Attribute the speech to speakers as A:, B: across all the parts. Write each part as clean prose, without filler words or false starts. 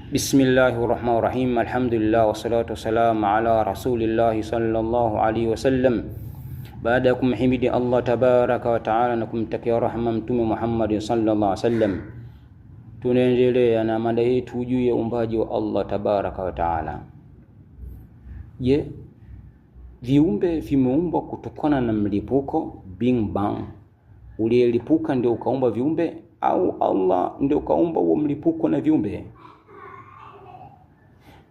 A: Bismillahirrahmanirrahim. Alhamdulillah wassalatu wassalamu ala rasulillah sallallahu alaihi wasallam. Baada ya kumhimidi Allah tabaraka wa taala na kumtakia rahma Mtume Muhammad sallallahu alaihi wasallam, tunaendelea na mada yetu juu ya uumbaji wa Allah tabaraka wa taala. Je, viumbe vimeumbwa kutokana na mlipuko Big Bang uliyelipuka ndio ukaumba viumbe, au Allah ndio ukaumba huo mlipuko na viumbe?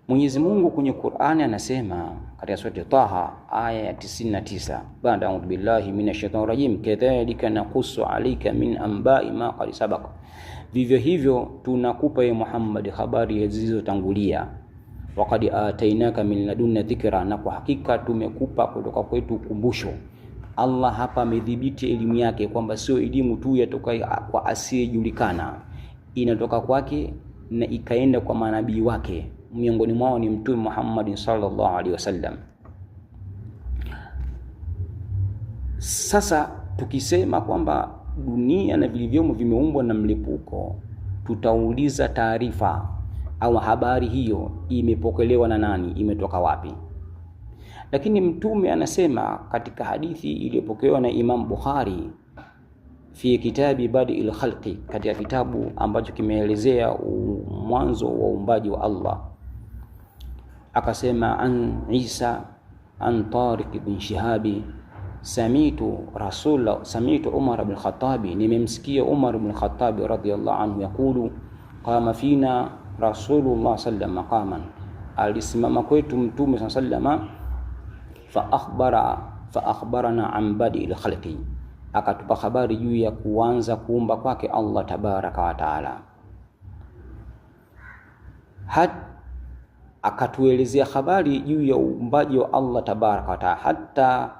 A: Mwenyezi Mungu kwenye Qur'ani anasema katika surati Taha aya ya 99, baada a'udhu billahi minashaitani rajim, kadhalika naqussu alayka min anba'i ma qad sabaq, vivyo hivyo tunakupa ya Muhammad habari zilizotangulia. Waqad atainaka min ladunna dhikra, na kwa hakika tumekupa kutoka kwetu ukumbusho. Allah hapa amedhibiti elimu yake kwamba sio elimu tu yatoka kwa asiyejulikana, inatoka kwake na ikaenda kwa manabii wake, miongoni mwao ni Mtume Muhammad sallallahu alaihi wasallam. Sasa tukisema kwamba dunia na vilivyomo vimeumbwa na mlipuko, tutauliza taarifa au habari hiyo imepokelewa na nani, imetoka wapi? Lakini Mtume anasema katika hadithi iliyopokelewa na Imam Bukhari fi kitabi Badi'il Khalqi, katika kitabu ambacho kimeelezea mwanzo wa uumbaji wa Allah, akasema an Isa an Tariq ibn Shihabi samitu Umar ibn Khattab, nimemsikia Umar ibn Khattab radhiyallahu anhu yakulu qama fina Rasulullah sallallahu qaman, alisimama kwetu Mtume sallallahu fa akhbarana an Badi'il Khalqi, akatupa habari juu ya kuanza kuumba kwake Allah tabaraka wa taala. Akatuelezea habari juu ya uumbaji wa Allah tabaraka wa taala, hatta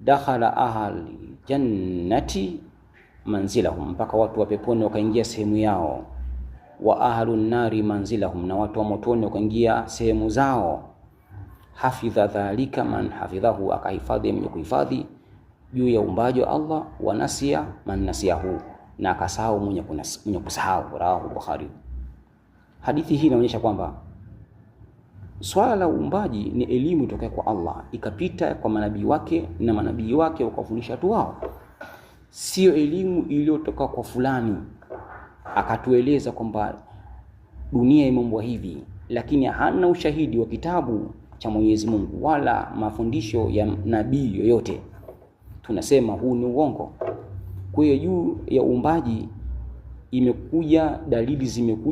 A: dakhala ahli jannati manzilahum, mpaka watu wa peponi wakaingia sehemu yao, wa ahlun nari manzilahum, na watu wa motoni wakaingia sehemu zao. Hafidha dhalika man hafidhahu, akahifadhi mwenye kuhifadhi juu ya uumbaji wa Allah, wa nasiya man nasiyahu, na akasahau mwenye kusahau. Rawahu Bukhari. Hadithi hii inaonyesha kwamba swala la uumbaji ni elimu kutoka kwa Allah, ikapita kwa manabii wake na manabii wake wakafundisha tu wao, sio elimu iliyotoka kwa fulani akatueleza kwamba dunia imeumbwa hivi, lakini hana ushahidi wa kitabu cha Mwenyezi Mungu wala mafundisho ya nabii yoyote. Tunasema huu ni uongo. Kwa hiyo juu ya uumbaji imekuja dalili, zimekuja